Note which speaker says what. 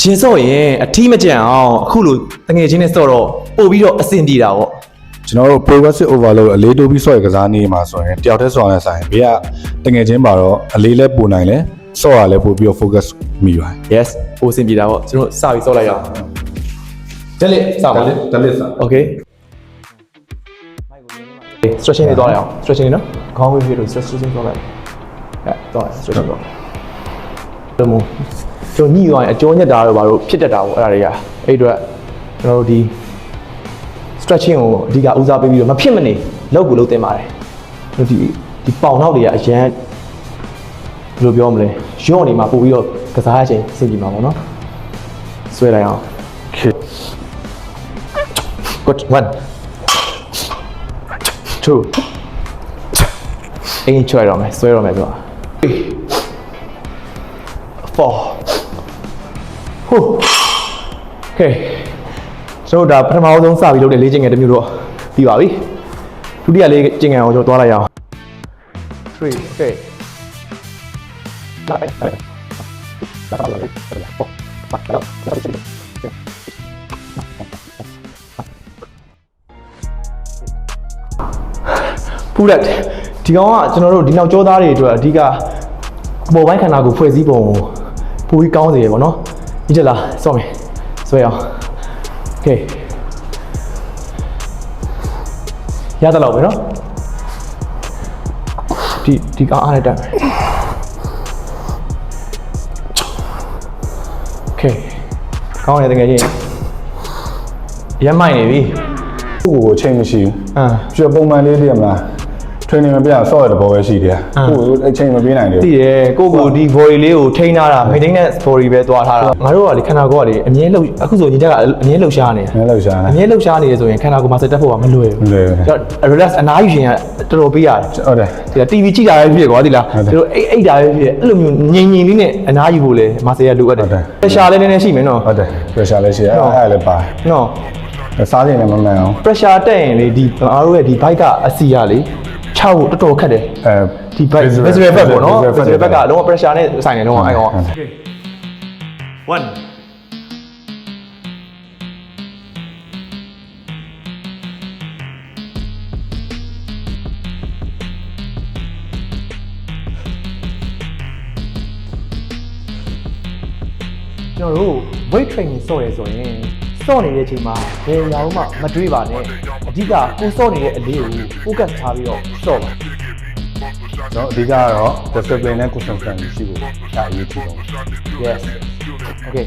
Speaker 1: ရင်စော့ရင်အထီးမကြံအောင်အခုလိုတငယ်ချင်းနဲ့စော့တော့ပို့ပြီးတော့အဆင်ပြေတာပေါ့
Speaker 2: ကျွန်တော်တို့ progressive overload အလေးတိုးပြီးဆော့ရကစားနေမှာဆိုရင်တယောက်တည်းဆော့ရတဲ့ဆိုင်ဘေးကတငယ်ချင်းပါတော့အလေးလဲပိုနိုင်လဲဆော့ရလဲပို့ပြီးတော့ focus မိပါတယ်
Speaker 1: yes ပို့အဆင်ပြေတာပေါ့ကျွန်တော်စပြီးစော့လိုက်ရအောင်တက်လက်စပါလေ
Speaker 2: တက်လက်စား
Speaker 1: okay stretching လေးသွားလိုက်အောင် stretching နော်ခေါင်းဝေးပြီးတော့ stretching သွားလိုက်တော့ stretching တော့တို့မို့ကျွန်တော်ညှိသွားရင်အကျိုးညက်တာတော့ဘာလို့ဖြစ်တတ်တာပေါ့အဲ့ဒါတွေကအဲ့အတွက်ကျွန်တော်တို့ဒီ stretching ကိုအဓိကဦးစားပေးပြီးတော့မဖြစ်မနေလုပ်ကိုလုပ်သင့်ပါတယ်ဒီပေါင်နောက်တွေကအရန်ဘယ်လိုပြောမလဲရော့နေမှာပို့ပြီးတော့ကစားရချိန်အဆင်ပြေမှာပေါ့နော်ဆွဲလိုက်အောင် good 1 2အင်းချွဲတော့မယ်ဆွဲတော့မယ်ပြော4 okay ဆိုတော့ဒါပထမဆုံးစပြီးလုပ်တဲ့လေ့ကျင့်ငယ်တစ်မျိုးတော့ပြီးပါပြီဒုတိယလေ့ကျင့်ငယ်အောင်ကျွန်တော်သွားလိုက်အောင်3 okay ဖူးလက်ဒီကောင်ကကျွန်တော်တို့ဒီနောက်ကြောသားတွေအတွက်အဓိကပေါ်ပိုင်းခန္ဓာကိုယ်ဖွဲ့စည်းပုံပိုပြီးကောင်းစေရပေါ့နော်ဒီချက်လားစော့မယ်ဆွဲအောင် okay ရတယ်လို့ပဲနော်ဒီကောင်အားနဲ့တက်မယ် okay ကောင်းတယ်တကယ်ကြီးရမ်းမိုက်နေပြီ
Speaker 2: ကိုချိန်မရှိဘူး ပြပုံမှန်လေးတည်းမလား training မပြဆော့ရတဲ့ဘောပဲရှိတယ်ကိုအချိန်မပေးနိုင်တယ်
Speaker 1: တည်တယ်ကိုဒီ body လေးကိုထိန်းထားတာ maintenance body ပဲသွားထားတာငါတို့ကလေခန္ဓာကိုယ်ကလေအမြဲလှုပ်အခုဆိုညီတက်ကအမြဲလှုပ်ရှားနေတယ်
Speaker 2: နည်းလောက်ရှာ
Speaker 1: အမြဲလှုပ်ရှားနေရဆိုရင်ခန္ဓာကိုယ်မှာစက်တက်ဖို့ကမလွယ်ဘူး
Speaker 2: လွယ်
Speaker 1: relax အနားယူရှင်ကတော်တော်ပေးရတယ်
Speaker 2: ဟုတ်တယ်
Speaker 1: ဒီ TV ကြည့်တာပဲဖြစ်ကွာဒီလားတို့အိတ်တာပဲဖြစ်အဲ့လိုမျိုးငြိမ်ငြိမ်လေးနဲ့အနားယူဖို့လေမာဆေရလိုအပ်တယ် pressure လေးနည်းနည်းရှိမယ်နော်
Speaker 2: ဟုတ်တယ် pressure လည်းရှိတယ်အဲ့လည်းပါ
Speaker 1: နော်
Speaker 2: စားနေလည်းမမှန်အောင်
Speaker 1: pressure တက်ရင်လေဒီအားတို့ရဲ့ဒီ bike ကအစီရလေချောက်တော်တော်ခက်တယ်ဒီ bike visual effect ပေါ့နော် visual effect ကလုံးဝ pressure နဲ့ဆိုင်နေတော့အဲ့ကောင် 1ကျွန်တော်တို့ weight training ဆော့ရဲဆိုရင်ဆော့နေတဲ့အချိန်မှာဘယ်ရောင်မှမတွေးပါနဲ့အဓိကကိုဆော့နေတဲ့အလေးကို focus ထားပြီးတော့ဆော့ပါ
Speaker 2: တော့အဓိကတော့ discipline နဲ့ consistency ရှိဖို့ဒါအရေးကြီးဆုံး
Speaker 1: yes okay